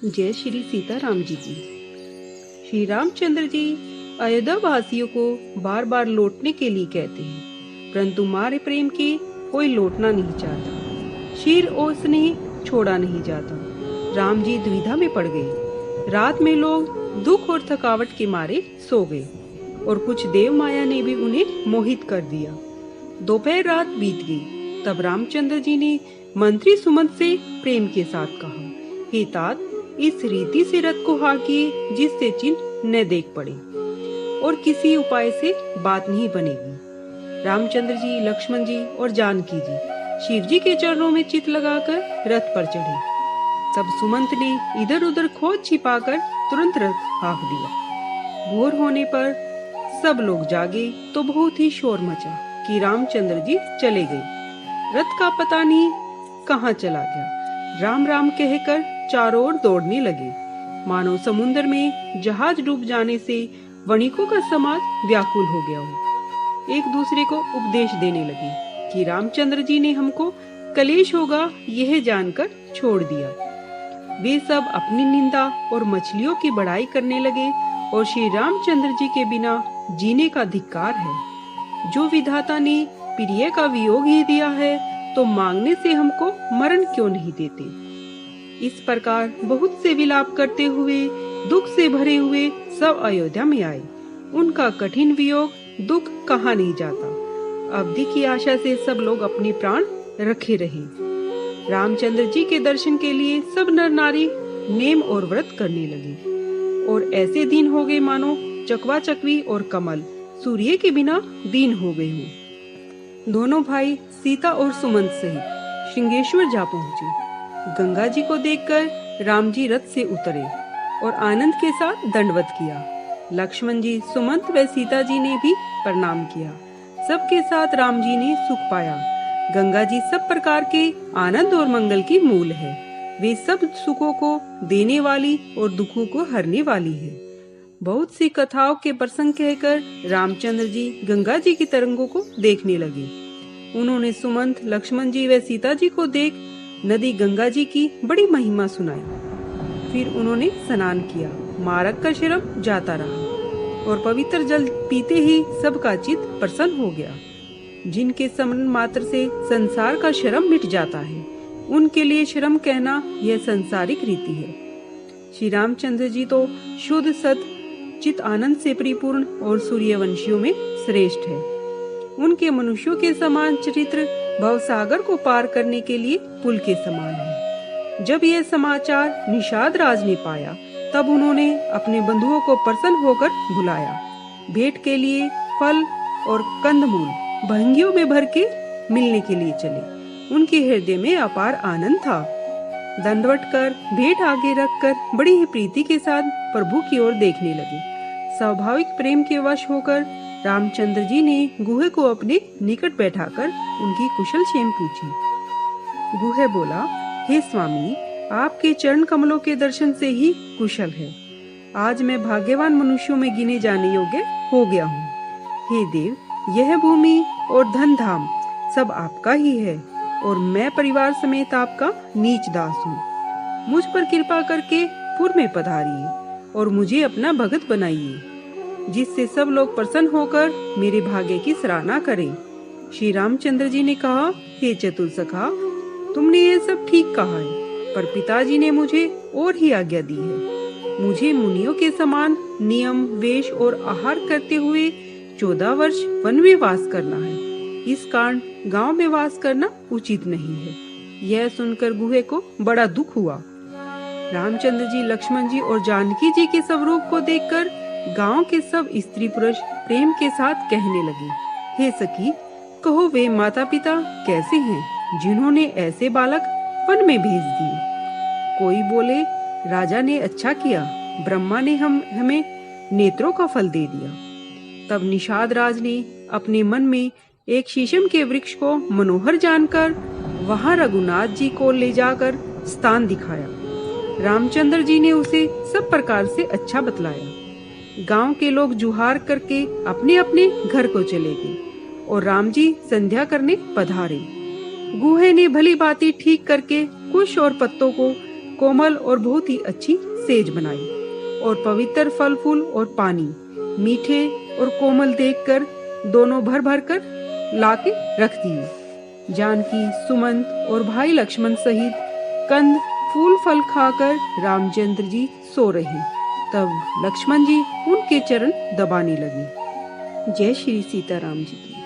जय श्री सीताराम जी की। श्री रामचंद्र जी अयोध्या वासियों को बार बार लौटने के लिए कहते हैं, परंतु मारे प्रेम के कोई लौटना नहीं चाहता। शीर और स्नेह छोड़ा नहीं जाता। राम जी दुविधा में पड़ गए। रात में लोग दुख और थकावट के मारे सो गए और कुछ देव माया ने भी उन्हें मोहित कर दिया। दोपहर रात बीत गई। तब रामचंद्र जी ने मंत्री सुमंत से प्रेम के साथ कहा, हे तात, इस रीति से रथ को हाँकिए जिससे चिन्ह न देख पड़े और किसी उपाय से बात नहीं बनेगी। रामचंद्र जी, लक्ष्मण जी और जानकी जी शिव जी के चरणों में चित लगाकर रथ पर चढ़े। तब सुमंत ने इधर उधर खोज छिपाकर तुरंत रथ हाँक दिया। भोर होने पर सब लोग जागे तो बहुत ही शोर मचा कि रामचंद्र जी चले गए। रथ का पता नहीं कहाँ चला गया। राम राम कहकर चारों ओर दौड़ने लगे, मानो समुद्र में जहाज डूब जाने से वणिकों का समाज व्याकुल हो गया हो। एक दूसरे को उपदेश देने लगे कि रामचंद्र जी ने हमको कलेश होगा यह जानकर छोड़ दिया। वे सब अपनी निंदा और मछलियों की बड़ाई करने लगे और श्री रामचंद्र जी के बिना जीने का धिक्कार है। जो विधाता ने प्रिय का वियोग ही दिया है तो मांगने से हमको मरण क्यों नहीं देते। इस प्रकार बहुत से विलाप करते हुए दुख से भरे हुए सब अयोध्या में आए। उनका कठिन वियोग दुख कहाँ नहीं जाता। अवधि की आशा से सब लोग अपने प्राण रखे रहे। रामचंद्र जी के दर्शन के लिए सब नर नारी नेम और व्रत करने लगे और ऐसे दिन हो गए मानो चकवा चकवी और कमल सूर्य के बिना दीन हो गए हों। दोनों भाई सीता और सुमंत सहित श्रृंगेश्वर जा पहुँचे। गंगा जी को देखकर राम जी रथ से उतरे और आनंद के साथ दंडवत किया। लक्ष्मण जी, सुमंत व सीता जी ने भी प्रणाम किया। सबके साथ राम जी ने सुख पाया। गंगा जी सब प्रकार के आनंद और मंगल की मूल है। वे सब सुखों को देने वाली और दुखों को हरने वाली है। बहुत सी कथाओं के प्रसंग कहकर रामचंद्र जी गंगा जी की तरंगों को देखने लगे। उन्होंने सुमंत, लक्ष्मण जी व सीता जी को देख नदी गंगा जी की बड़ी महिमा सुनाई। फिर उन्होंने स्नान किया। मार्ग का श्रम जाता रहा और पवित्र जल पीते ही सबका चित्त प्रसन्न हो गया। जिनके स्मरण मात्र से संसार का श्रम मिट जाता है, उनके लिए श्रम कहना यह संसारिक रीति है। श्री रामचंद्र जी तो शुद्ध सत चित आनंद से परिपूर्ण और सूर्यवंशियों में श्रेष्ठ है। उनके मनुष्यों के समान चरित्र भवसागर को पार करने के लिए पुल के समान है। जब यह समाचार निषाद राज ने पाया तब उन्होंने अपने बंधुओं को प्रसन्न होकर बुलाया। भेंट के लिए फल और कंदमूल भंगियों में भर के मिलने के लिए चले। उनके हृदय में अपार आनंद था। दंडवत कर भेंट आगे रखकर बड़ी ही प्रीति के साथ प्रभु की ओर देखने लगे। स्वाभाविक प्रेम के वश होकर रामचंद्र जी ने गुहे को अपने निकट बैठाकर उनकी कुशल क्षेम पूछी। गुहे बोला, हे स्वामी, आपके चरण कमलों के दर्शन से ही कुशल है। आज मैं भाग्यवान मनुष्यों में गिने जाने योग्य हो गया हूँ। हे देव, यह भूमि और धन धाम सब आपका ही है और मैं परिवार समेत आपका नीच दास हूँ। मुझ पर कृपा करके पुर में पधारिए और मुझे अपना भगत बनाइए, जिससे सब लोग प्रसन्न होकर मेरे भाग्य की सराहना करें। श्री रामचंद्र जी ने कहा, हे चतुर सखा, तुमने ये सब ठीक कहा है, पर पिताजी ने मुझे और ही आज्ञा दी है। मुझे मुनियों के समान नियम, वेश और आहार करते हुए 14 वर्ष वन में वास करना है। इस कारण गांव में वास करना उचित नहीं है। यह सुनकर गुहे को बड़ा दुख हुआ। रामचंद्र जी, लक्ष्मण जी और जानकी जी के स्वरूप को देखकर गांव के सब स्त्री पुरुष प्रेम के साथ कहने लगे, हे सखी, कहो वे माता पिता कैसे हैं जिन्होंने ऐसे बालक वन में भेज दिए। कोई बोले, राजा ने अच्छा किया, ब्रह्मा ने हमें नेत्रों का फल दे दिया। तब निषाद राज ने अपने मन में एक शीशम के वृक्ष को मनोहर जानकर वहां रघुनाथ जी को ले जाकर स्थान दिखाया। रामचंद्र जी ने उसे सब प्रकार से अच्छा बतलाया। गांव के लोग जुहार करके अपने अपने घर को चले गए और राम जी संध्या करने पधारे। गुहे ने भली बाती ठीक करके कुश और पत्तों को कोमल और बहुत ही अच्छी सेज बनाई और पवित्र फल फूल और पानी मीठे और कोमल देखकर दोनों भर भर कर लाके रख दिए। जानकी, सुमंत और भाई लक्ष्मण सहित कंद फूल फल खाकर रामचंद्र जी सो रहे। तब लक्ष्मण जी उनके चरण दबाने लगे। जय श्री सीताराम जी की।